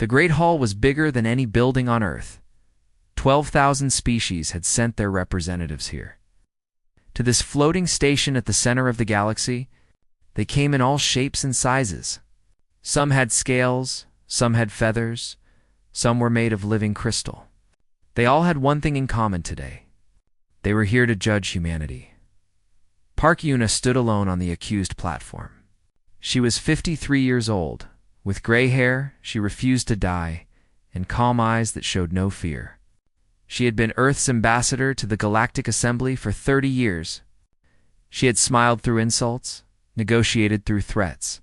The Great Hall was bigger than any building on Earth. 12,000 species had sent their representatives here. To this floating station at the center of the galaxy, they came in all shapes and sizes. Some had scales, some had feathers, some were made of living crystal. They all had one thing in common today. They were here to judge humanity. Park Yuna stood alone on the accused platform. She was 53 years old. With gray hair, she refused to die, and calm eyes that showed no fear. She had been Earth's ambassador to the Galactic Assembly for 30 years. She had smiled through insults, negotiated through threats,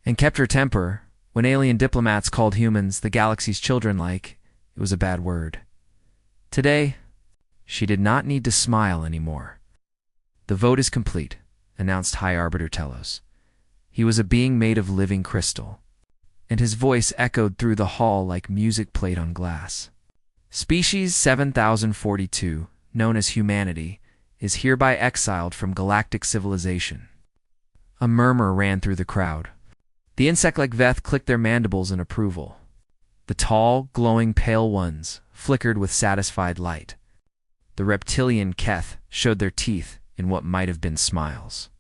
and kept her temper when alien diplomats called humans the galaxy's children like it was a bad word. Today, she did not need to smile anymore. The vote is complete, announced High Arbiter Telos. He was a being made of living crystal, and his voice echoed through the hall like music played on glass. Species 7042, known as humanity, is hereby exiled from galactic civilization. A murmur ran through the crowd. The insect-like Veth clicked their mandibles in approval. The tall, glowing pale ones flickered with satisfied light. The reptilian Keth showed their teeth in what might have been smiles.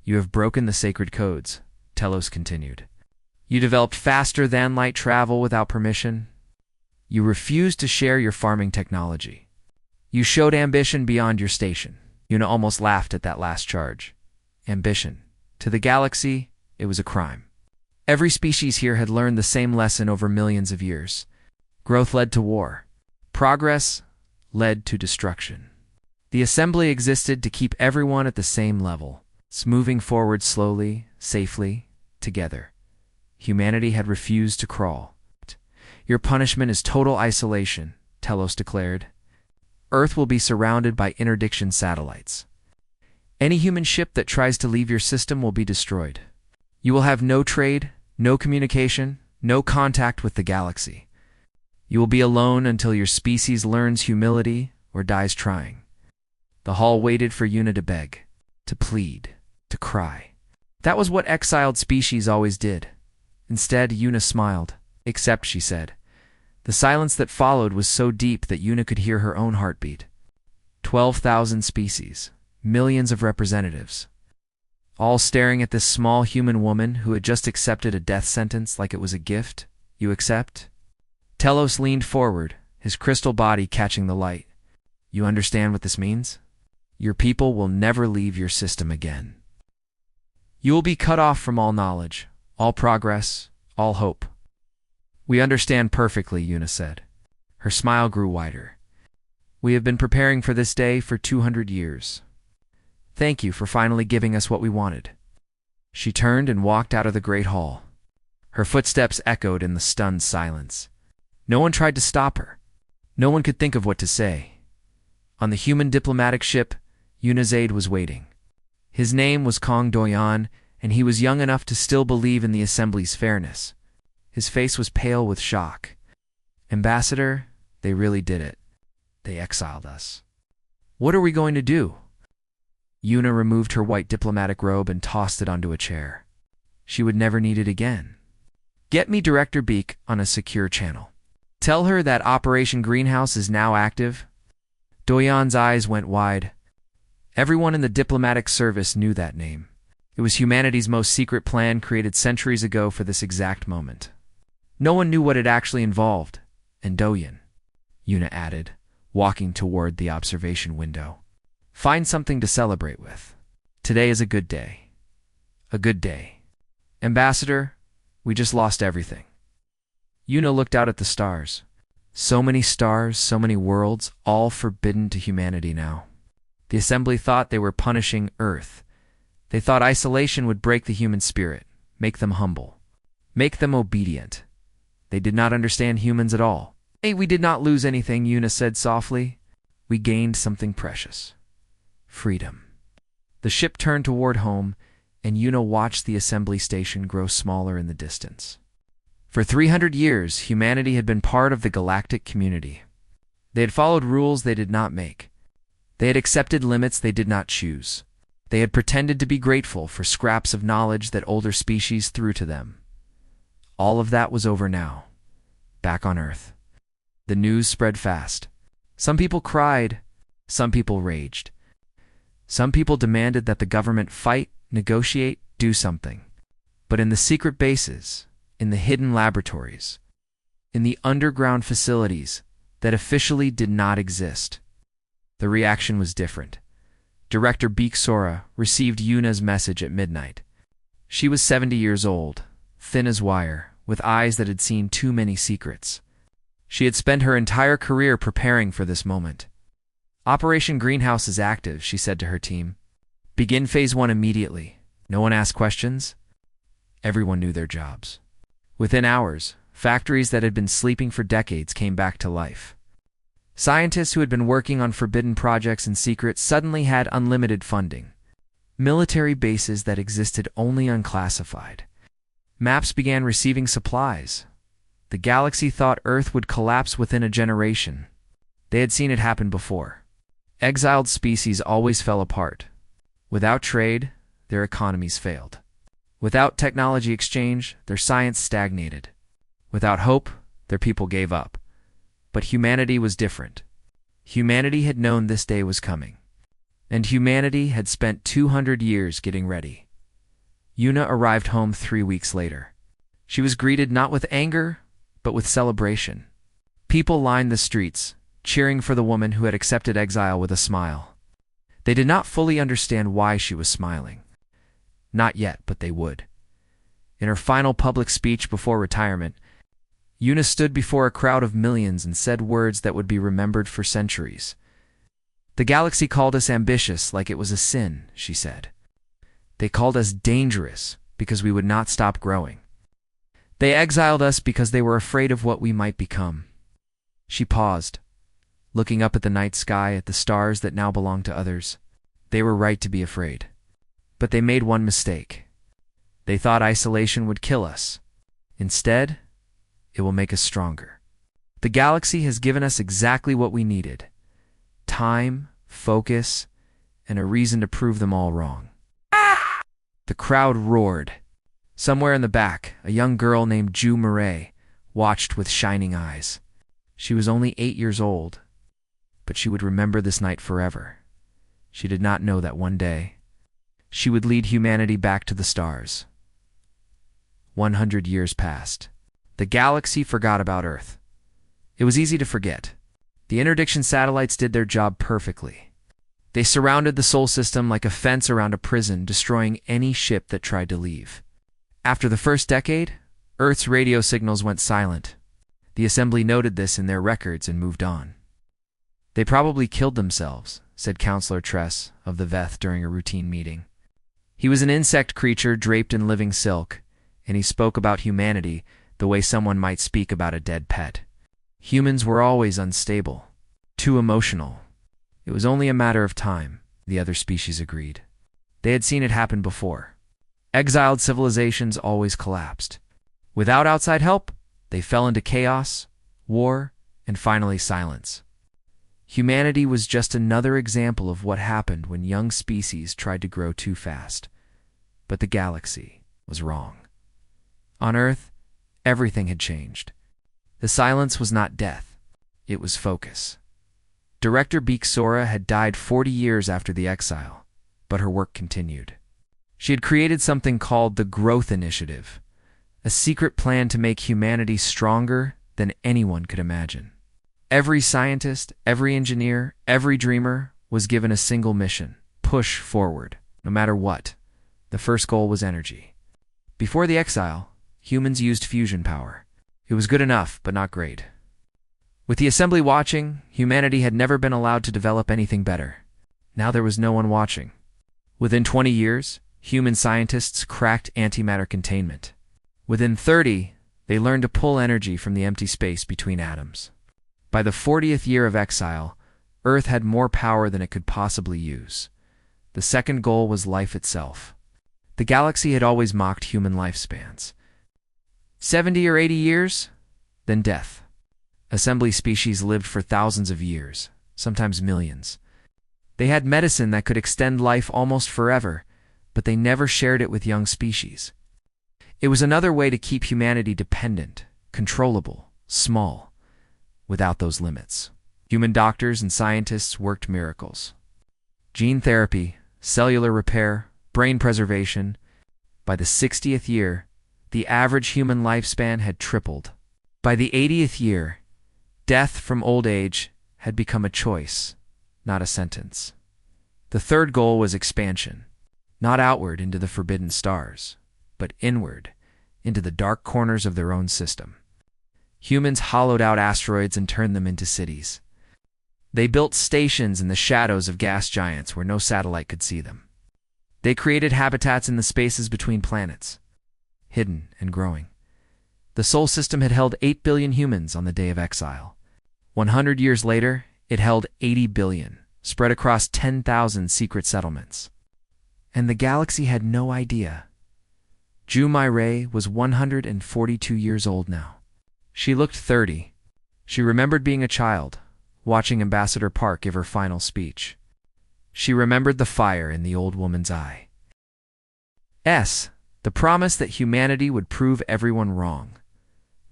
You have broken the sacred codes, Telos continued. You developed faster-than-light travel without permission. You refused to share your farming technology. You showed ambition beyond your station. Yuna almost laughed at that last charge. Ambition. To the galaxy, it was a crime. Every species here had learned the same lesson over millions of years. Growth led to war. Progress led to destruction. The assembly existed to keep everyone at the same level, moving forward slowly, safely, together. Humanity had refused to crawl. Your punishment is total isolation, Telos declared. Earth will be surrounded by interdiction satellites. Any human ship that tries to leave your system will be destroyed. You will have no trade, no communication, no contact with the galaxy. You will be alone until your species learns humility or dies trying. The hall waited for Yuna to beg, to plead, to cry. That was what exiled species always did. Instead, Yuna smiled. Except, she said. The silence that followed was so deep that Yuna could hear her own heartbeat. 12,000 species, millions of representatives, all staring at this small human woman who had just accepted a death sentence like it was a gift. You accept? Telos leaned forward, his crystal body catching the light. You understand what this means? Your people will never leave your system again. You will be cut off from all knowledge, all progress, all hope. We understand perfectly, Yuna said. Her smile grew wider. We have been preparing for this day for 200 years. Thank you for finally giving us what we wanted. She turned and walked out of the great hall. Her footsteps echoed in the stunned silence. No one tried to stop her. No one could think of what to say. On the human diplomatic ship, Yuna's aide was waiting. His name was Kong Doyan, and he was young enough to still believe in the Assembly's fairness. His face was pale with shock. Ambassador, they really did it. They exiled us. What are we going to do? Yuna removed her white diplomatic robe and tossed it onto a chair. She would never need it again. Get me Director Beak on a secure channel. Tell her that Operation Greenhouse is now active. Doyan's eyes went wide. Everyone in the diplomatic service knew that name. It was humanity's most secret plan created centuries ago for this exact moment. No one knew what it actually involved. And Doyan, Yuna added, walking toward the observation window. Find something to celebrate with. Today is a good day. A good day. Ambassador, we just lost everything. Yuna looked out at the stars. So many stars, so many worlds, all forbidden to humanity now. The Assembly thought they were punishing Earth. They thought isolation would break the human spirit, make them humble, make them obedient. They did not understand humans at all. Hey, we did not lose anything, Yuna said softly. We gained something precious. Freedom. The ship turned toward home, and Yuna watched the assembly station grow smaller in the distance. For 300 years, humanity had been part of the galactic community. They had followed rules they did not make. They had accepted limits they did not choose. They had pretended to be grateful for scraps of knowledge that older species threw to them. All of that was over now. back on Earth. The news spread fast. Some people cried, some people raged. Some people demanded that the government fight, negotiate, do something. But in the secret bases, in the hidden laboratories, in the underground facilities that officially did not exist, the reaction was different. Director Beak Sora received Yuna's message at midnight. She was 70 years old, thin as wire, with eyes that had seen too many secrets. She had spent her entire career preparing for this moment. Operation Greenhouse is active, she said to her team. Begin Phase 1 immediately. No one asked questions. Everyone knew their jobs. Within hours, factories that had been sleeping for decades came back to life. Scientists who had been working on forbidden projects in secret suddenly had unlimited funding. Military bases that existed only unclassified. Maps began receiving supplies. The galaxy thought Earth would collapse within a generation. They had seen it happen before. Exiled species always fell apart. Without trade, their economies failed. Without technology exchange, their science stagnated. Without hope, their people gave up. But humanity was different. Humanity had known this day was coming. And humanity had spent 200 years getting ready. Yuna arrived home 3 weeks later. She was greeted not with anger, but with celebration. People lined the streets, cheering for the woman who had accepted exile with a smile. They did not fully understand why she was smiling. Not yet, but they would. In her final public speech before retirement, Yuna stood before a crowd of millions and said words that would be remembered for centuries. The galaxy called us ambitious like it was a sin, she said. They called us dangerous because we would not stop growing. They exiled us because they were afraid of what we might become. She paused, looking up at the night sky, at the stars that now belonged to others. They were right to be afraid. But they made one mistake. They thought isolation would kill us. Instead, it will make us stronger. The galaxy has given us exactly what we needed: time, focus, and a reason to prove them all wrong. The crowd roared. Somewhere in the back, a young girl named Ju Murray watched with shining eyes. She was only 8 years old, but she would remember this night forever. She did not know that one day, she would lead humanity back to the stars. 100 years passed. The galaxy forgot about Earth. It was easy to forget. The interdiction satellites did their job perfectly. They surrounded the Sol system like a fence around a prison, destroying any ship that tried to leave. After the first decade, Earth's radio signals went silent. The Assembly noted this in their records and moved on. They probably killed themselves, said Counselor Tress of the Veth during a routine meeting. He was an insect creature draped in living silk, and he spoke about humanity the way someone might speak about a dead pet. Humans were always unstable, too emotional. It was only a matter of time, the other species agreed. They had seen it happen before. Exiled civilizations always collapsed. Without outside help, they fell into chaos, war, and finally silence. Humanity was just another example of what happened when young species tried to grow too fast. But the galaxy was wrong. On Earth, everything had changed. The silence was not death, it was focus. Director Beak Sora had died 40 years after the exile, but her work continued. She had created something called the Growth Initiative, a secret plan to make humanity stronger than anyone could imagine. Every scientist, every engineer, every dreamer was given a single mission: push forward, no matter what. The first goal was energy. Before the exile, humans used fusion power. It was good enough, but not great. With the Assembly watching, humanity had never been allowed to develop anything better. Now there was no one watching. Within 20 years, human scientists cracked antimatter containment. Within 30, they learned to pull energy from the empty space between atoms. By the 40th year of exile, Earth had more power than it could possibly use. The second goal was life itself. The galaxy had always mocked human lifespans. 70 or 80 years, then death. Assembly species lived for thousands of years, sometimes millions. They had medicine that could extend life almost forever, but they never shared it with young species. It was another way to keep humanity dependent, controllable, small, without those limits. Human doctors and scientists worked miracles. Gene therapy, cellular repair, brain preservation. By the 60th year, the average human lifespan had tripled. By the 80th year, death from old age had become a choice, not a sentence. The third goal was expansion, not outward into the forbidden stars, but inward into the dark corners of their own system. Humans hollowed out asteroids and turned them into cities. They built stations in the shadows of gas giants where no satellite could see them. They created habitats in the spaces between planets, hidden and growing. The Sol system had held 8 billion humans on the day of exile. 100 years later, it held 80 billion, spread across 10,000 secret settlements. And the galaxy had no idea. Ju Mai was 142 years old now. She looked 30. She remembered being a child, watching Ambassador Park give her final speech. She remembered the fire in the old woman's eye. The promise that humanity would prove everyone wrong.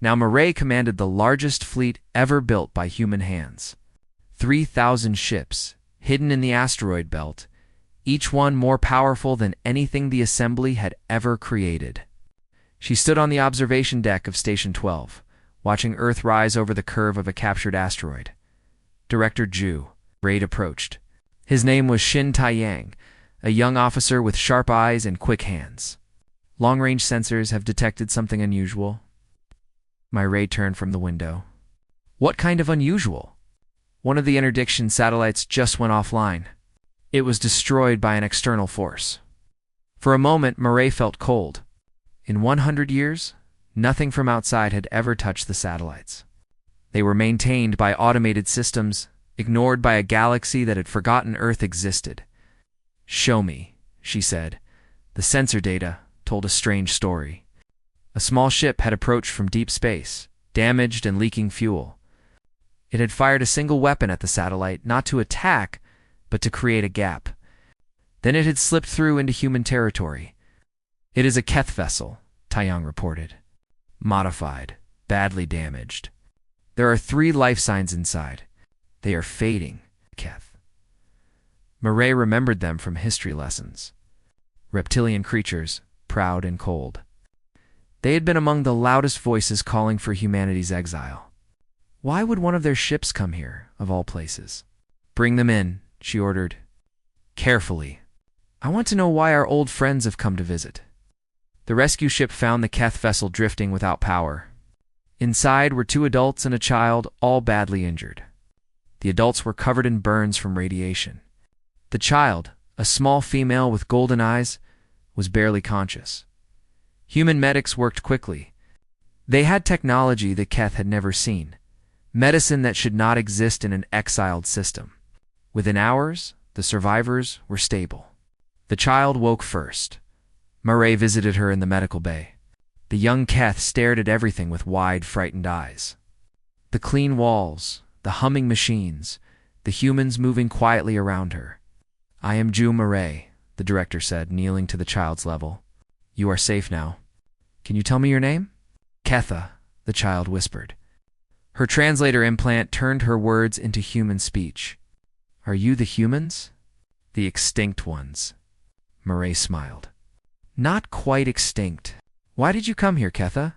Now Mireille commanded the largest fleet ever built by human hands. 3,000 ships, hidden in the asteroid belt, each one more powerful than anything the Assembly had ever created. She stood on the observation deck of Station 12, watching Earth rise over the curve of a captured asteroid. Director Ju Raid approached. His name was Shin Taiyang, a young officer with sharp eyes and quick hands. Long-range sensors have detected something unusual. Mireille turned from the window. What kind of unusual? One of the interdiction satellites just went offline. It was destroyed by an external force. For a moment, Mireille felt cold. In 100 years, nothing from outside had ever touched the satellites. They were maintained by automated systems, ignored by a galaxy that had forgotten Earth existed. "Show me," she said. The sensor data told a strange story. A small ship had approached from deep space, damaged and leaking fuel. It had fired a single weapon at the satellite, not to attack, but to create a gap. Then it had slipped through into human territory. "It is a Keth vessel," Taiyang reported. "Modified, badly damaged. There are 3 life signs inside. They are fading, Keth." Mireille remembered them from history lessons. Reptilian creatures, proud and cold. They had been among the loudest voices calling for humanity's exile. Why would one of their ships come here, of all places? "Bring them in," she ordered. "Carefully. I want to know why our old friends have come to visit." The rescue ship found the Keth vessel drifting without power. Inside were 2 adults and a child, all badly injured. The adults were covered in burns from radiation. The child, a small female with golden eyes, was barely conscious. Human medics worked quickly. They had technology that Keth had never seen, medicine that should not exist in an exiled system. Within hours, the survivors were stable. The child woke first. Mireille visited her in the medical bay. The young Keth stared at everything with wide, frightened eyes. The clean walls, the humming machines, the humans moving quietly around her. "I am Ju Mireille," the director said, kneeling to the child's level. "You are safe now. Can you tell me your name?" "Ketha," the child whispered. Her translator implant turned her words into human speech. "Are you the humans?" "The extinct ones." Mireille smiled. "Not quite extinct. Why did you come here, Ketha?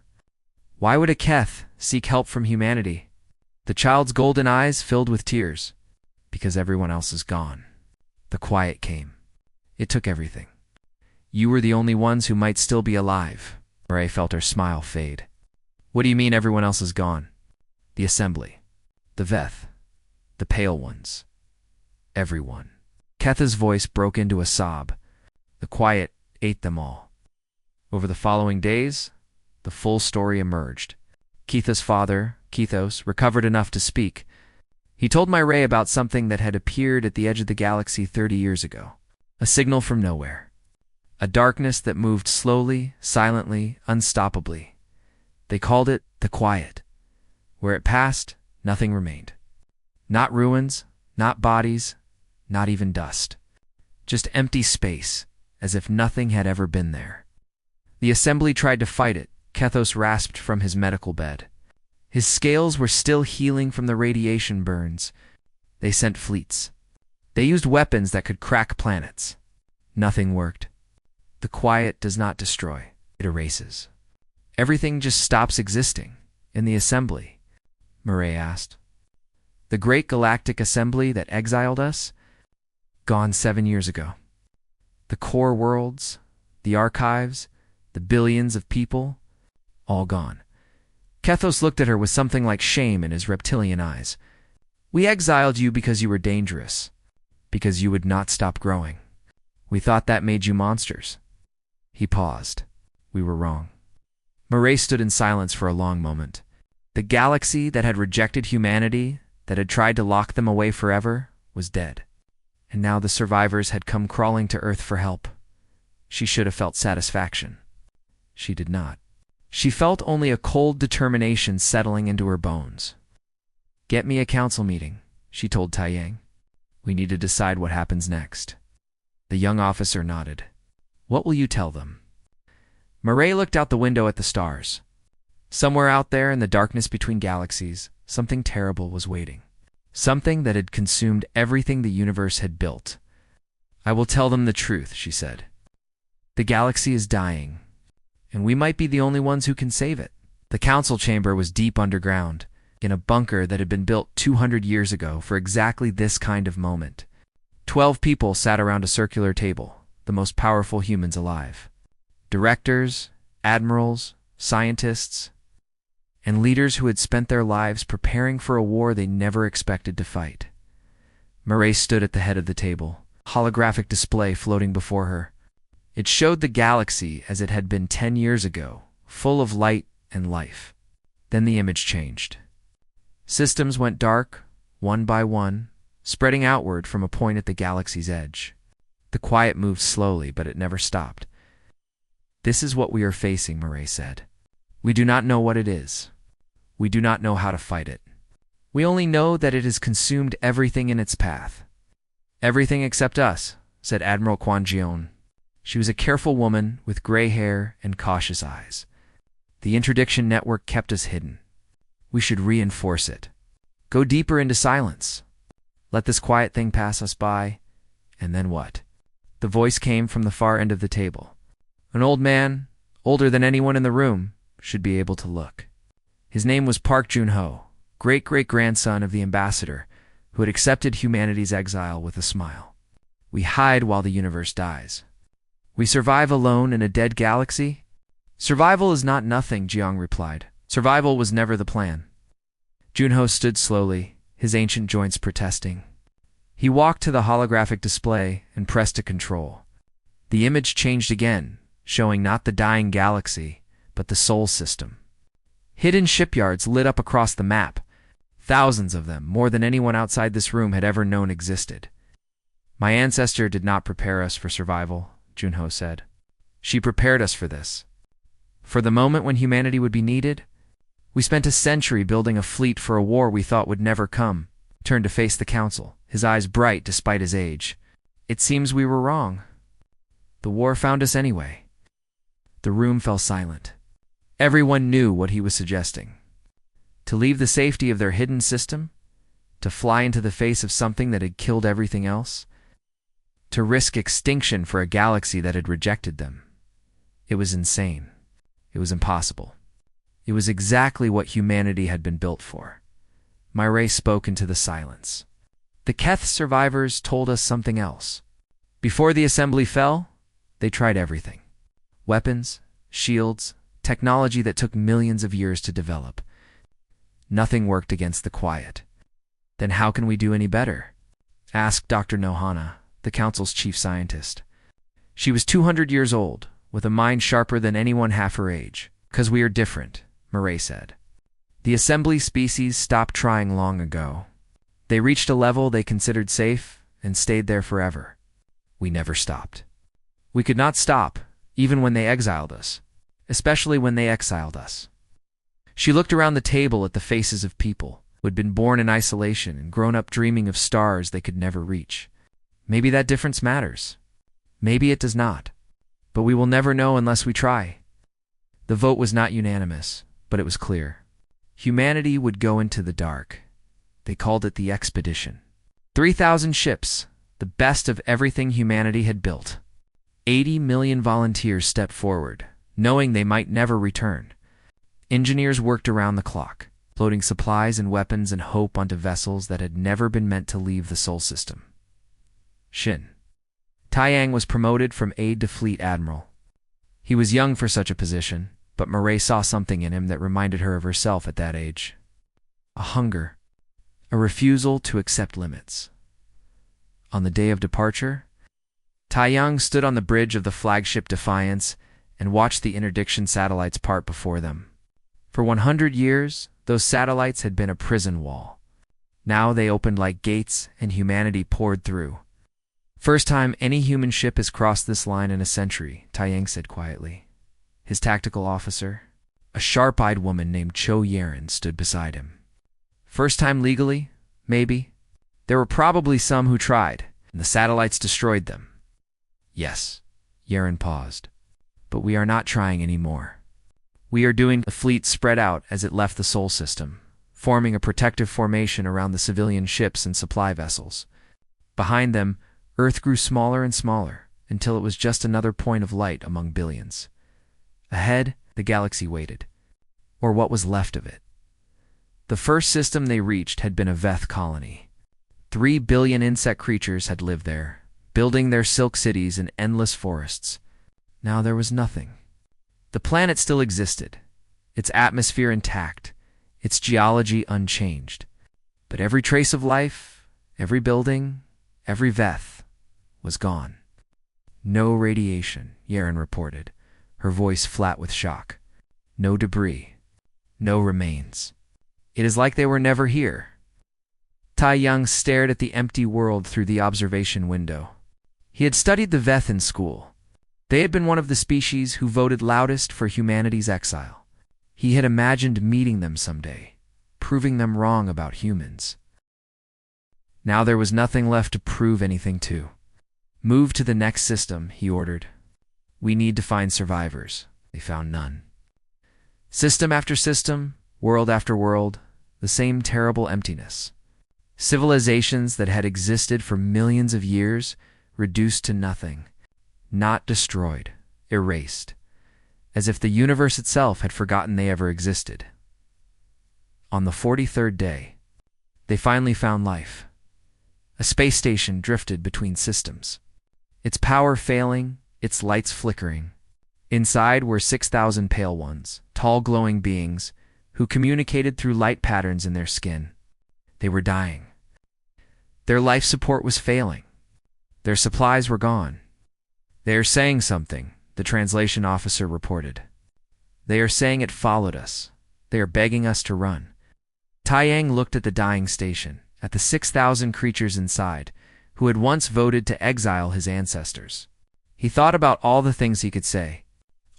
Why would a Keth seek help from humanity?" The child's golden eyes filled with tears. "Because everyone else is gone." The quiet came. It took everything. "You were the only ones who might still be alive." Mireille felt her smile fade. "What do you mean everyone else is gone?" "The Assembly. The Veth. The Pale Ones. Everyone." Ketha's voice broke into a sob. The quiet ate them all. Over the following days, the full story emerged. Ketha's father, Kethos, recovered enough to speak. He told Mireille about something that had appeared at the edge of the galaxy 30 years ago. A signal from nowhere. A darkness that moved slowly, silently, unstoppably. They called it the Quiet. Where it passed, nothing remained. Not ruins, not bodies, not even dust. Just empty space, as if nothing had ever been there. The Assembly tried to fight it. Kethos rasped from his medical bed. His scales were still healing from the radiation burns. They sent fleets. They used weapons that could crack planets. Nothing worked. The quiet does not destroy, it erases. Everything just stops existing. In the assembly, Murray asked. The great galactic assembly that exiled us? Gone 7 years ago. The core worlds, the archives, the billions of people, all gone. Kethos looked at her with something like shame in his reptilian eyes. We exiled you because you were dangerous, because you would not stop growing. We thought that made you monsters. He paused. We were wrong. Murray stood in silence for a long moment. The galaxy that had rejected humanity, that had tried to lock them away forever, was dead. And now the survivors had come crawling to Earth for help. She should have felt satisfaction. She did not. She felt only a cold determination settling into her bones. Get me a council meeting, she told Taiyang. We need to decide what happens next. The young officer nodded. What will you tell them? Murray looked out the window at the stars. Somewhere out there in the darkness between galaxies, something terrible was waiting. Something that had consumed everything the universe had built. I will tell them the truth, she said. The galaxy is dying, and we might be the only ones who can save it. The council chamber was deep underground, in a bunker that had been built 200 years ago for exactly this kind of moment. 12 people sat around a circular table, the most powerful humans alive. Directors, admirals, scientists, and leaders who had spent their lives preparing for a war they never expected to fight. Murray stood at the head of the table, holographic display floating before her. It showed the galaxy as it had been 10 years ago, full of light and life. Then the image changed. Systems went dark, one by one, spreading outward from a point at the galaxy's edge. The quiet moved slowly, but it never stopped. This is what we are facing, Murray said. We do not know what it is. We do not know how to fight it. We only know that it has consumed everything in its path. Everything except us, said Admiral Quan Jion. She was a careful woman with gray hair and cautious eyes. The interdiction network kept us hidden. We should reinforce it. Go deeper into silence. Let this quiet thing pass us by, and then what? The voice came from the far end of the table. An old man, older than anyone in the room, should be able to look. His name was Park Jun-ho, great-great-grandson of the ambassador, who had accepted humanity's exile with a smile. We hide while the universe dies. We survive alone in a dead galaxy? Survival is not nothing, Jiang replied. Survival was never the plan. Junho stood slowly, his ancient joints protesting. He walked to the holographic display and pressed a control. The image changed again, showing not the dying galaxy, but the Sol system. Hidden shipyards lit up across the map. Thousands of them, more than anyone outside this room had ever known existed. My ancestor did not prepare us for survival, Junho said. She prepared us for this. For the moment when humanity would be needed, we spent a century building a fleet for a war we thought would never come. Turned to face the council, his eyes bright despite his age. It seems we were wrong. The war found us anyway. The room fell silent. Everyone knew what he was suggesting. To leave the safety of their hidden system? To fly into the face of something that had killed everything else? To risk extinction for a galaxy that had rejected them? It was insane. It was impossible. It was exactly what humanity had been built for. Murray spoke into the silence. The Keth survivors told us something else. Before the assembly fell, they tried everything. Weapons, shields, technology that took millions of years to develop. Nothing worked against the quiet. Then how can we do any better? Asked Dr. Nohana, the council's chief scientist. She was 200 years old, with a mind sharper than anyone half her age. 'Cause we are different, Murray said. The assembly species stopped trying long ago. They reached a level they considered safe and stayed there forever. We never stopped. We could not stop, even when they exiled us, especially when they exiled us. She looked around the table at the faces of people who had been born in isolation and grown up dreaming of stars they could never reach. Maybe that difference matters. Maybe it does not. But we will never know unless we try. The vote was not unanimous, but it was clear. Humanity would go into the dark. They called it the expedition. 3,000 ships, the best of everything humanity had built. 80 million volunteers stepped forward, knowing they might never return. Engineers worked around the clock, loading supplies and weapons and hope onto vessels that had never been meant to leave the Sol system. Shin. Taiyang was promoted from aide to fleet admiral. He was young for such a position, but Mireille saw something in him that reminded her of herself at that age. A hunger, a refusal to accept limits. On the day of departure, Taiyang stood on the bridge of the flagship Defiance and watched the interdiction satellites part before them. For 100 years, those satellites had been a prison wall. Now they opened like gates and humanity poured through. First time any human ship has crossed this line in a century, Taiyang said quietly. His tactical officer, a sharp-eyed woman named Cho Yeren, stood beside him. First time legally, maybe. There were probably some who tried, and the satellites destroyed them. Yes, Yeren paused. But we are not trying anymore. We are doing. The fleet spread out as it left the Sol system, forming a protective formation around the civilian ships and supply vessels. Behind them, Earth grew smaller and smaller, until it was just another point of light among billions. Ahead, the galaxy waited, or what was left of it. The first system they reached had been a Veth colony. 3 billion insect creatures had lived there, building their silk cities in endless forests. Now there was nothing. The planet still existed, its atmosphere intact, its geology unchanged. But every trace of life, every building, every Veth was gone. No radiation, Yeren reported, her voice flat with shock. No debris. No remains. It is like they were never here. Taiyang stared at the empty world through the observation window. He had studied the Veth in school. They had been one of the species who voted loudest for humanity's exile. He had imagined meeting them someday, proving them wrong about humans. Now there was nothing left to prove anything to. Move to the next system, he ordered. We need to find survivors. They found none. System after system, world after world, the same terrible emptiness. Civilizations that had existed for millions of years, reduced to nothing. Not destroyed, erased, as if the universe itself had forgotten they ever existed. On the 43rd day, they finally found life. A space station drifted between systems, its power failing, its lights flickering. Inside were 6,000 pale ones, tall glowing beings, who communicated through light patterns in their skin. They were dying. Their life support was failing. Their supplies were gone. They are saying something, the translation officer reported. They are saying it followed us. They are begging us to run. Taiyang looked at the dying station, at the 6,000 creatures inside, who had once voted to exile his ancestors. He thought about all the things he could say,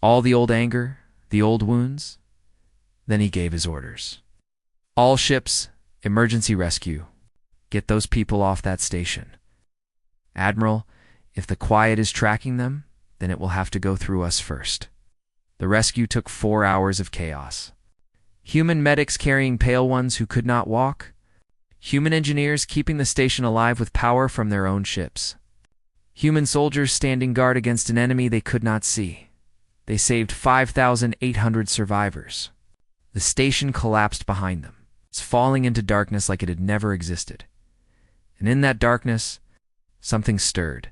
all the old anger, the old wounds. Then he gave his orders. All ships, emergency rescue. Get those people off that station. Admiral, if the quiet is tracking them, then it will have to go through us first. The rescue took 4 hours of chaos. Human medics carrying pale ones who could not walk. Human engineers keeping the station alive with power from their own ships. Human soldiers standing guard against an enemy they could not see. They saved 5,800 survivors. The station collapsed behind them. It's falling into darkness like it had never existed. And in that darkness, something stirred.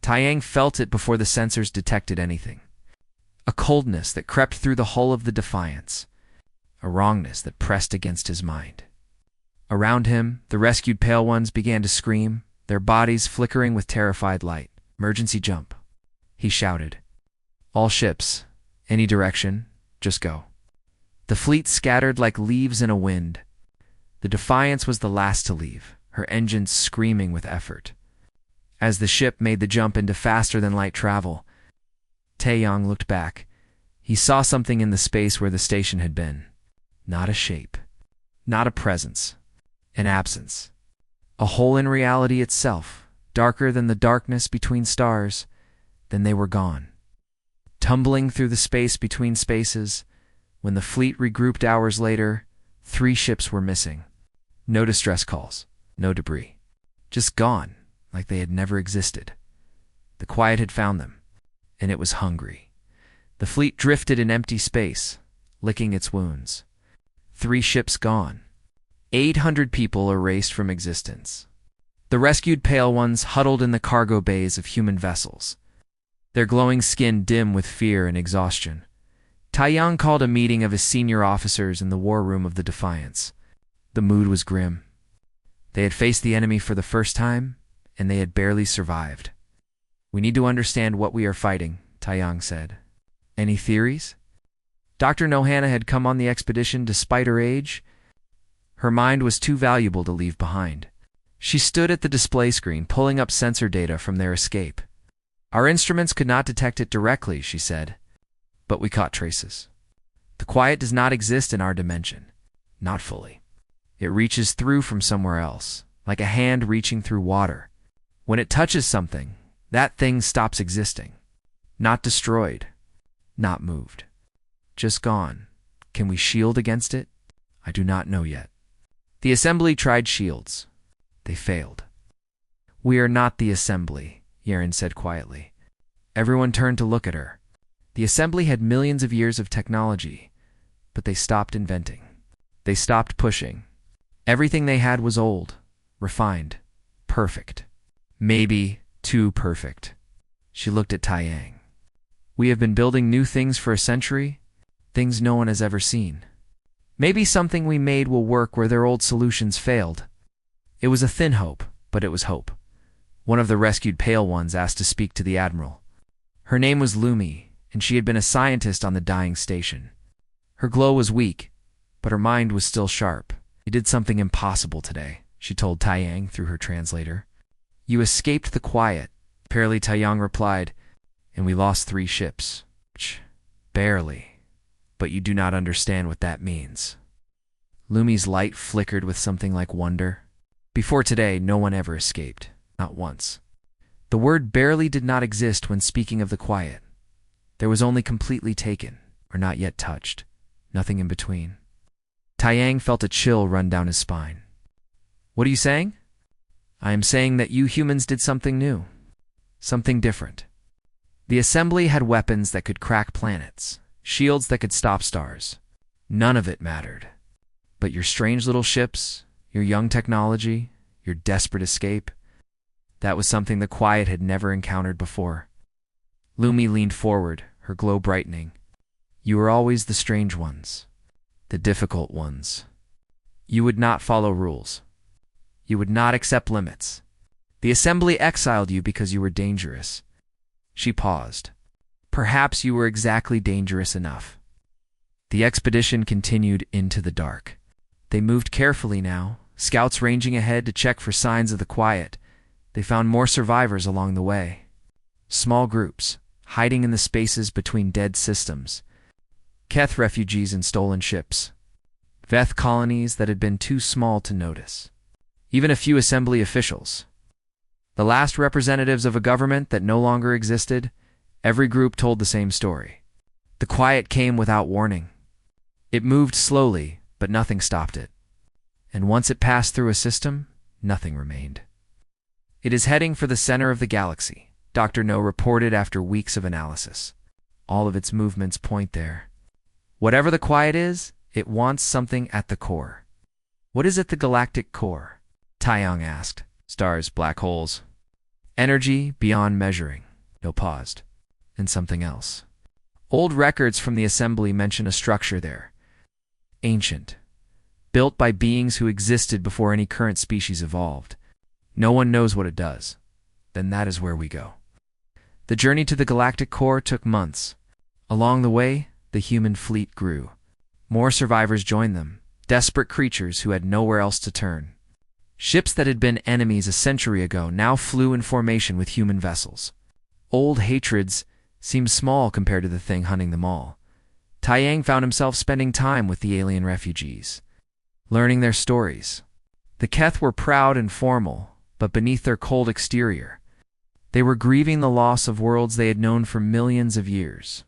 Taiyang felt it before the sensors detected anything. A coldness that crept through the hull of the Defiance. A wrongness that pressed against his mind. Around him, the rescued pale ones began to scream, their bodies flickering with terrified light. Emergency jump, he shouted. All ships, any direction, just go. The fleet scattered like leaves in a wind. The Defiance was the last to leave, her engines screaming with effort. As the ship made the jump into faster-than-light travel, Taiyang looked back. He saw something in the space where the station had been. Not a shape, not a presence, an absence. A hole in reality itself, darker than the darkness between stars. Then they were gone. Tumbling through the space between spaces, When the fleet regrouped hours later, 3 ships were missing. No distress calls, no debris. Just gone, like they had never existed. The quiet had found them, and it was hungry. The fleet drifted in empty space, licking its wounds. 3 ships gone. 800 people erased from existence. The rescued pale ones huddled in the cargo bays of human vessels, their glowing skin dim with fear and exhaustion. Taiyang called a meeting of his senior officers in the war room of the Defiance. The mood was grim. They had faced the enemy for the first time, and they had barely survived. "We need to understand what we are fighting," Taiyang said. "Any theories?" Dr. Nohana had come on the expedition despite her age. Her mind was too valuable to leave behind. She stood at the display screen, pulling up sensor data from their escape. "Our instruments could not detect it directly," she said, "but we caught traces. The quiet does not exist in our dimension. Not fully. It reaches through from somewhere else, like a hand reaching through water. When it touches something, that thing stops existing. Not destroyed. Not moved. Just gone. Can we shield against it? I do not know yet." The assembly tried shields. They failed. "We are not the assembly," Yaren said quietly. Everyone turned to look at her. The assembly had millions of years of technology, but they stopped inventing. They stopped pushing. Everything they had was old, refined, perfect. Maybe too perfect. She looked at Taiyang. "We have been building new things for a century, things no one has ever seen. Maybe something we made will work where their old solutions failed." It was a thin hope, but it was hope. One of the rescued pale ones asked to speak to the admiral. Her name was Lumi, and she had been a scientist on the dying station. Her glow was weak, but her mind was still sharp. "You did something impossible today," she told Taiyang through her translator. "You escaped the quiet," Parley Taiyang replied, "and we lost 3 ships. Barely. But you do not understand what that means." Lumi's light flickered with something like wonder. Before today, no one ever escaped. Not once. The word barely did not exist when speaking of the quiet. There was only completely taken, or not yet touched. Nothing in between. Taiyang felt a chill run down his spine. "What are you saying?" "I am saying that you humans did something new. Something different. The assembly had weapons that could crack planets, shields that could stop stars. None of it mattered. But your strange little ships, your young technology, your desperate escape, that was something the quiet had never encountered before." Lumi leaned forward, her glow brightening. "You were always the strange ones, the difficult ones. You would not follow rules. You would not accept limits. The assembly exiled you because you were dangerous." She paused. "Perhaps you were exactly dangerous enough." The expedition continued into the dark. They moved carefully now, scouts ranging ahead to check for signs of the quiet. They found more survivors along the way. Small groups, hiding in the spaces between dead systems. Keth refugees in stolen ships. Veth colonies that had been too small to notice. Even a few assembly officials. The last representatives of a government that no longer existed. Every group told the same story. The quiet came without warning. It moved slowly, but nothing stopped it. And once it passed through a system, nothing remained. "It is heading for the center of the galaxy," Dr. No reported after weeks of analysis. "All of its movements point there. Whatever the quiet is, it wants something at the core." "What is at the galactic core?" Taiyang asked. "Stars, black holes. Energy beyond measuring." No paused. "And something else. Old records from the assembly mention a structure there. Ancient. Built by beings who existed before any current species evolved. No one knows what it does. Then that is where we go." The journey to the galactic core took months. Along the way, the human fleet grew. More survivors joined them, desperate creatures who had nowhere else to turn. Ships that had been enemies a century ago now flew in formation with human vessels. Old hatreds seemed small compared to the thing hunting them all. Taiyang found himself spending time with the alien refugees, learning their stories. The Keth were proud and formal, but beneath their cold exterior, they were grieving the loss of worlds they had known for millions of years.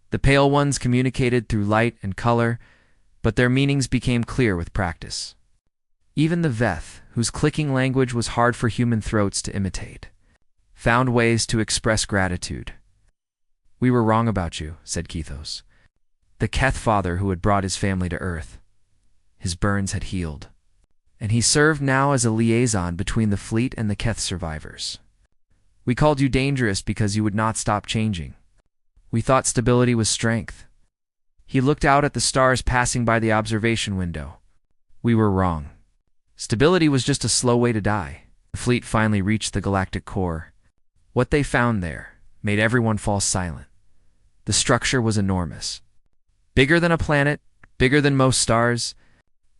The pale ones communicated through light and color, but their meanings became clear with practice. Even the Veth, whose clicking language was hard for human throats to imitate, found ways to express gratitude. "We were wrong about you," said Kethos, the Keth father who had brought his family to Earth. His burns had healed, and he served now as a liaison between the fleet and the Keth survivors. "We called you dangerous because you would not stop changing. We thought stability was strength." He looked out at the stars passing by the observation window. "We were wrong. Stability was just a slow way to die." The fleet finally reached the galactic core. What they found there made everyone fall silent. The structure was enormous. Bigger than a planet, bigger than most stars.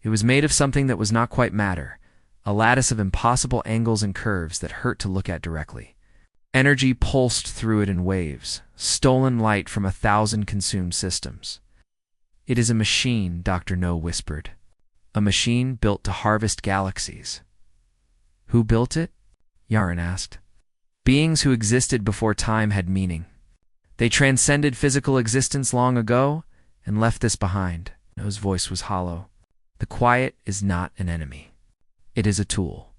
It was made of something that was not quite matter, a lattice of impossible angles and curves that hurt to look at directly. Energy pulsed through it in waves, stolen light from 1,000 consumed systems. "It is a machine," Dr. No whispered. "A machine built to harvest galaxies." "Who built it?" Yaren asked. "Beings who existed before time had meaning. They transcended physical existence long ago and left this behind." No's voice was hollow. "The quiet is not an enemy. It is a tool,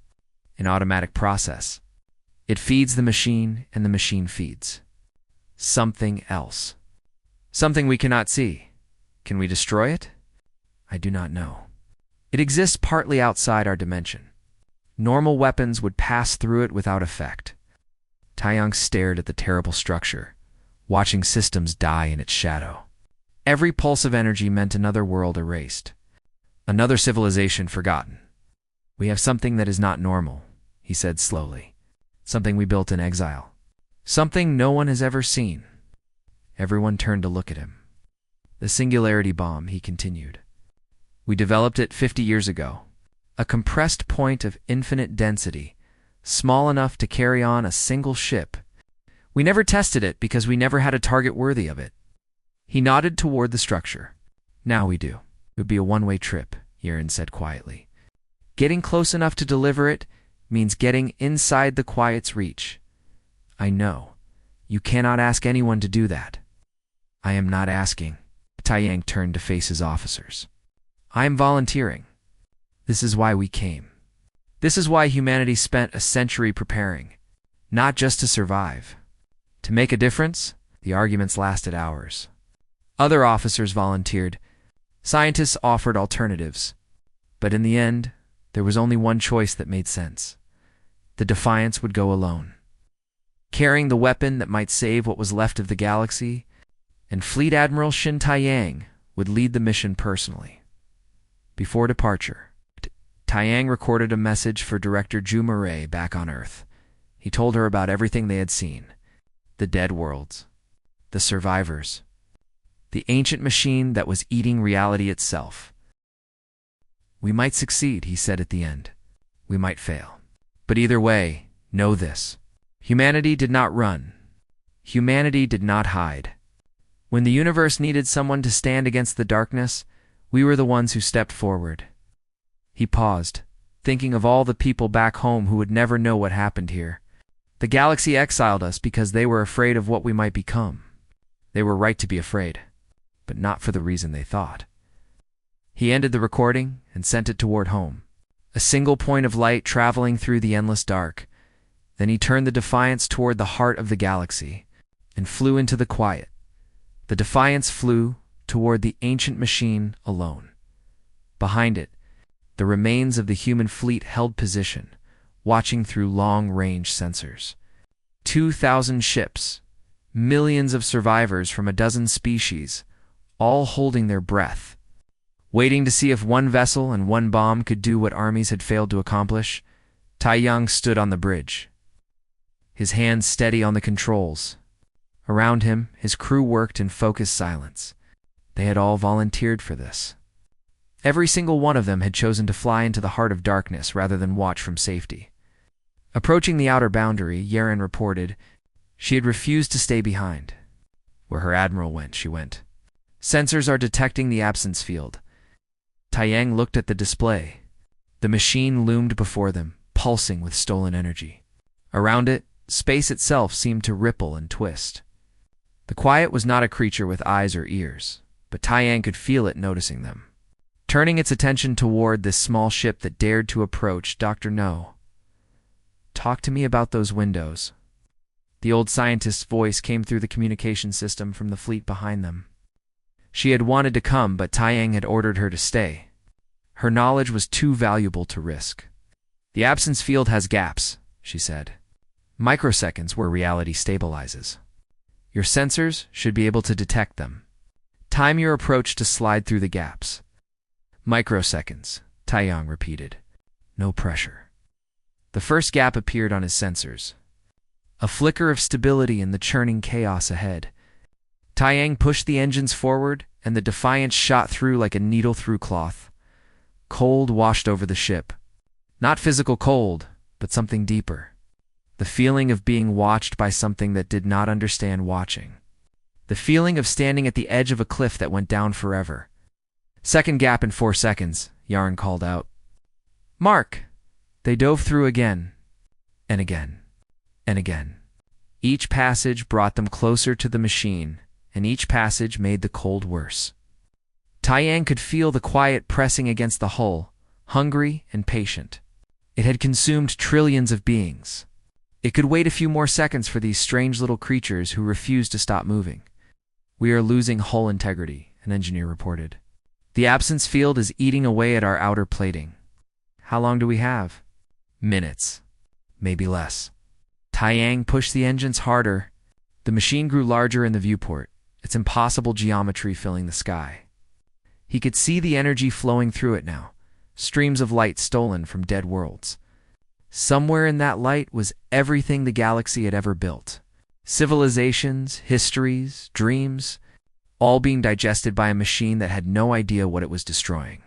an automatic process. It feeds the machine, and the machine feeds something else. Something we cannot see. Can we destroy it? I do not know. It exists partly outside our dimension. Normal weapons would pass through it without effect." Taeyang stared at the terrible structure, watching systems die in its shadow. Every pulse of energy meant another world erased, another civilization forgotten. "We have something that is not normal," he said slowly. "Something we built in exile. Something no one has ever seen." Everyone turned to look at him. "The singularity bomb," he continued. "We developed it 50 years ago. A compressed point of infinite density, small enough to carry on a single ship. We never tested it because we never had a target worthy of it." He nodded toward the structure. "Now we do. It would be a one-way trip," Yaren said quietly. "Getting close enough to deliver it means getting inside the quiet's reach. I know. You cannot ask anyone to do that." "I am not asking." Taeyang turned to face his officers. "I am volunteering. This is why we came. This is why humanity spent a century preparing. Not just to survive. To make a difference." The arguments lasted hours. Other officers volunteered. Scientists offered alternatives. But in the end, there was only one choice that made sense. The Defiance would go alone, carrying the weapon that might save what was left of the galaxy, and Fleet Admiral Shin Taeyang would lead the mission personally. Before departure, Taeyang recorded a message for Director Ju Murray back on Earth. He told her about everything they had seen. The dead worlds. The survivors. The ancient machine that was eating reality itself. "We might succeed," he said at the end. "We might fail. But either way, know this. Humanity did not run. Humanity did not hide. When the universe needed someone to stand against the darkness, we were the ones who stepped forward." He paused, thinking of all the people back home who would never know what happened here. The galaxy exiled us because they were afraid of what we might become. They were right to be afraid, but not for the reason they thought. He ended the recording and sent it toward home, a single point of light traveling through the endless dark. Then he turned the Defiance toward the heart of the galaxy and flew into the quiet. The Defiance flew toward the ancient machine alone. Behind it, the remains of the human fleet held position, watching through long-range sensors. 2,000 ships, millions of survivors from a dozen species, all holding their breath, waiting to see if one vessel and one bomb could do what armies had failed to accomplish. Taeyang stood on the bridge, his hands steady on the controls. Around him, his crew worked in focused silence. They had all volunteered for this. Every single one of them had chosen to fly into the heart of darkness rather than watch from safety. Approaching the outer boundary, Yaren reported she had refused to stay behind. Where her admiral went, she went. "Sensors are detecting the absence field." Taeyang looked at the display. The machine loomed before them, pulsing with stolen energy. Around it, space itself seemed to ripple and twist. The quiet was not a creature with eyes or ears, but Taiyang could feel it noticing them. Turning its attention toward this small ship that dared to approach, Dr. No. "Talk to me about those windows." The old scientist's voice came through the communication system from the fleet behind them. She had wanted to come, but Taiyang had ordered her to stay. Her knowledge was too valuable to risk. "The absence field has gaps," she said. "Microseconds where reality stabilizes. Your sensors should be able to detect them. Time your approach to slide through the gaps." "Microseconds," Taiyang repeated. "No pressure." The first gap appeared on his sensors. A flicker of stability in the churning chaos ahead. Taiyang pushed the engines forward, and the Defiance shot through like a needle through cloth. Cold washed over the ship. Not physical cold, but something deeper. The feeling of being watched by something that did not understand watching. The feeling of standing at the edge of a cliff that went down forever. "Second gap in 4 seconds, Yarn called out. "Mark!" They dove through again, and again, and again. Each passage brought them closer to the machine, and each passage made the cold worse. Taiyang could feel the quiet pressing against the hull, hungry and patient. It had consumed trillions of beings. It could wait a few more seconds for these strange little creatures who refused to stop moving. "We are losing hull integrity," an engineer reported. "The absence field is eating away at our outer plating." "How long do we have?" "Minutes. Maybe less." Taiyang pushed the engines harder. The machine grew larger in the viewport, its impossible geometry filling the sky. He could see the energy flowing through it now, streams of light stolen from dead worlds. Somewhere in that light was everything the galaxy had ever built. Civilizations, histories, dreams, all being digested by a machine that had no idea what it was destroying.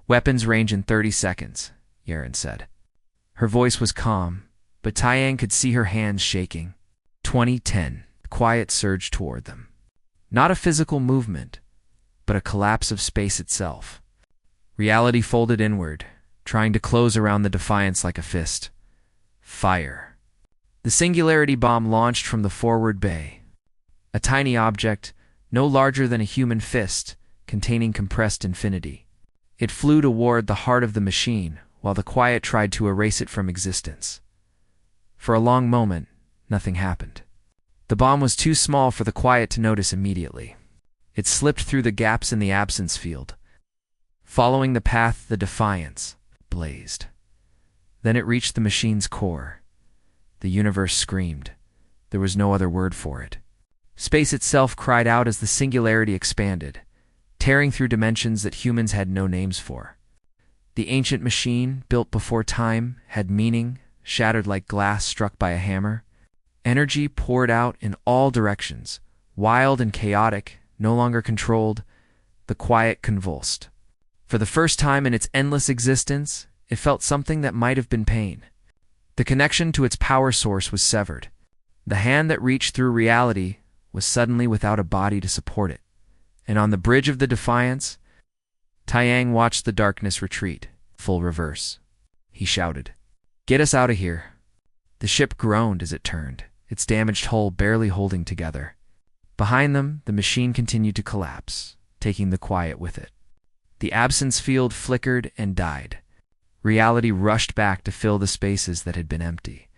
"Weapons range in 30 seconds, Yaren said. Her voice was calm, but Taiyang could see her hands shaking. 2010. Quiet surged toward them. Not a physical movement, but a collapse of space itself. Reality folded inward, trying to close around the Defiance like a fist. Fire. The Singularity bomb launched from the forward bay. A tiny object, no larger than a human fist, containing compressed infinity. It flew toward the heart of the machine, while the quiet tried to erase it from existence. For a long moment, nothing happened. The bomb was too small for the quiet to notice immediately. It slipped through the gaps in the absence field. Following the path, the Defiance blazed. Then it reached the machine's core. The universe screamed. There was no other word for it. Space itself cried out as the Singularity expanded, tearing through dimensions that humans had no names for. The ancient machine, built before time, had meaning, shattered like glass struck by a hammer. Energy poured out in all directions, wild and chaotic, no longer controlled. The quiet convulsed. For the first time in its endless existence, it felt something that might have been pain. The connection to its power source was severed. The hand that reached through reality was suddenly without a body to support it. And on the bridge of the Defiance, Taiyang watched the darkness retreat, full reverse. He shouted, "Get us out of here." The ship groaned as it turned, its damaged hull barely holding together. Behind them, the machine continued to collapse, taking the quiet with it. The absence field flickered and died. Reality rushed back to fill the spaces that had been empty.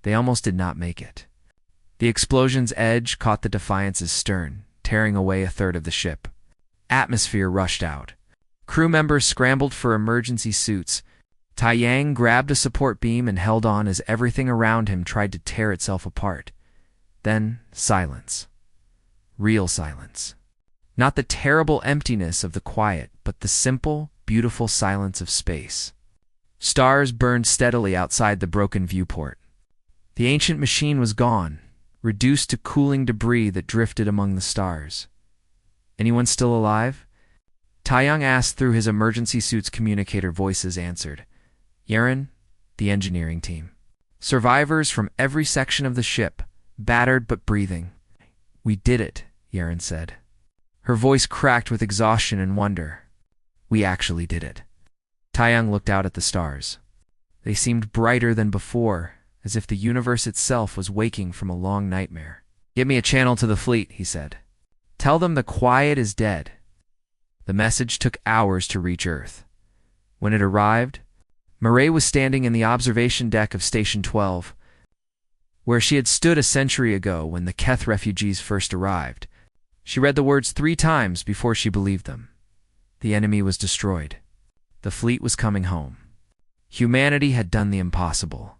They almost did not make it. The explosion's edge caught the Defiance's stern, tearing away a third of the ship. Atmosphere rushed out. Crew members scrambled for emergency suits. Taiyang grabbed a support beam and held on as everything around him tried to tear itself apart. Then silence. Real silence. Not the terrible emptiness of the quiet, but the simple, beautiful silence of space. Stars burned steadily outside the broken viewport. The ancient machine was gone, reduced to cooling debris that drifted among the stars. "Anyone still alive?" Taiyang asked through his emergency suit's communicator. Voices answered. "Yaren, the engineering team. Survivors from every section of the ship, battered but breathing." "We did it," Yaren said. Her voice cracked with exhaustion and wonder. "We actually did it." Taiyang looked out at the stars. They seemed brighter than before, as if the universe itself was waking from a long nightmare. "Get me a channel to the fleet," he said. "Tell them the quiet is dead." The message took hours to reach Earth. When it arrived, Murray was standing in the observation deck of Station 12, where she had stood a century ago when the Keth refugees first arrived. She read the words 3 times before she believed them. The enemy was destroyed. The fleet was coming home. Humanity had done the impossible.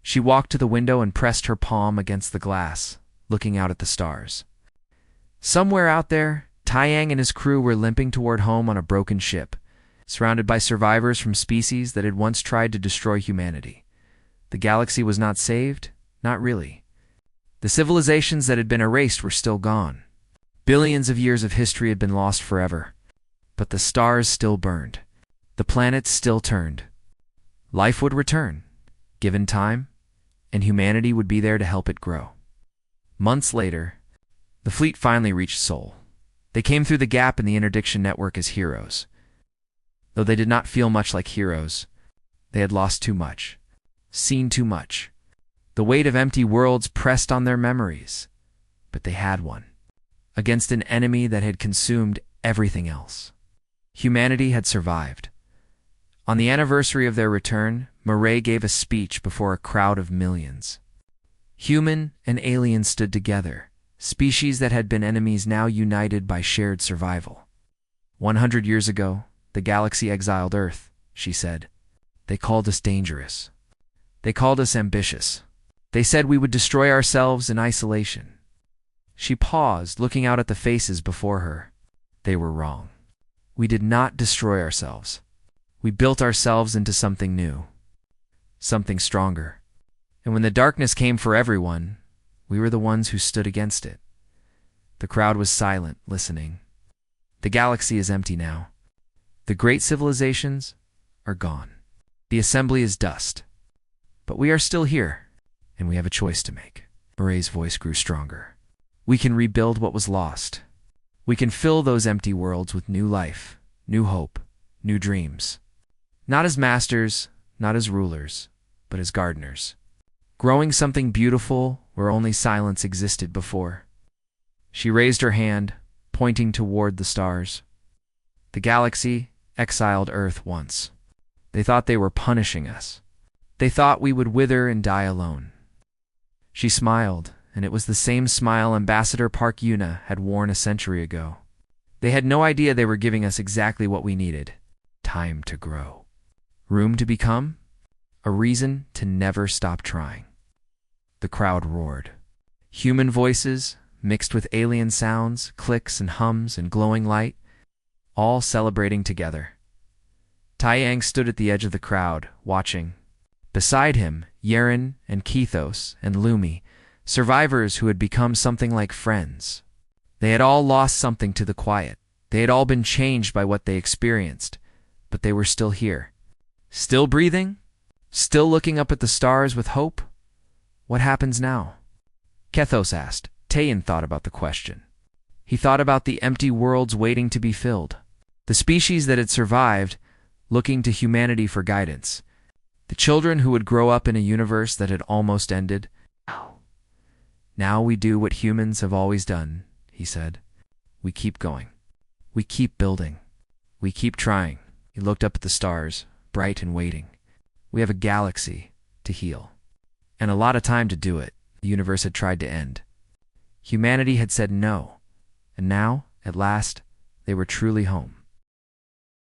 She walked to the window and pressed her palm against the glass, looking out at the stars. Somewhere out there, Taiyang and his crew were limping toward home on a broken ship, surrounded by survivors from species that had once tried to destroy humanity. The galaxy was not saved, not really. The civilizations that had been erased were still gone. Billions of years of history had been lost forever. But the stars still burned. The planets still turned. Life would return, given time, and humanity would be there to help it grow. Months later, the fleet finally reached Sol. They came through the gap in the interdiction network as heroes. Though they did not feel much like heroes, they had lost too much, seen too much. The weight of empty worlds pressed on their memories, but they had won, against an enemy that had consumed everything else. Humanity had survived. On the anniversary of their return, Murray gave a speech before a crowd of millions. Human and alien stood together, species that had been enemies now united by shared survival. 100 years ago, the galaxy exiled Earth, she said. They called us dangerous. They called us ambitious. They said we would destroy ourselves in isolation. She paused, looking out at the faces before her. They were wrong. We did not destroy ourselves. We built ourselves into something new, something stronger. And when the darkness came for everyone, we were the ones who stood against it. The crowd was silent, listening. The galaxy is empty now. The great civilizations are gone. The assembly is dust. But we are still here, and we have a choice to make. Murray's voice grew stronger. We can rebuild what was lost. We can fill those empty worlds with new life, new hope, new dreams. Not as masters, not as rulers, but as gardeners. Growing something beautiful where only silence existed before. She raised her hand, pointing toward the stars. The galaxy exiled Earth once. They thought they were punishing us. They thought we would wither and die alone. She smiled, and it was the same smile Ambassador Park Yuna had worn a century ago. They had no idea they were giving us exactly what we needed. Time to grow. Room to become? A reason to never stop trying. The crowd roared. Human voices, mixed with alien sounds, clicks and hums and glowing light, all celebrating together. Taiyang stood at the edge of the crowd, watching. Beside him, Yeren and Kethos and Lumi, survivors who had become something like friends. They had all lost something to the quiet. They had all been changed by what they experienced, but they were still here. Still breathing? Still looking up at the stars with hope? What happens now? Kethos asked. Tayan thought about the question. He thought about the empty worlds waiting to be filled. The species that had survived, looking to humanity for guidance. The children who would grow up in a universe that had almost ended. Now we do what humans have always done, he said. We keep going. We keep building. We keep trying. He looked up at the stars, bright and waiting. We have a galaxy to heal. And a lot of time to do it. The universe had tried to end. Humanity had said no. And now, at last, they were truly home.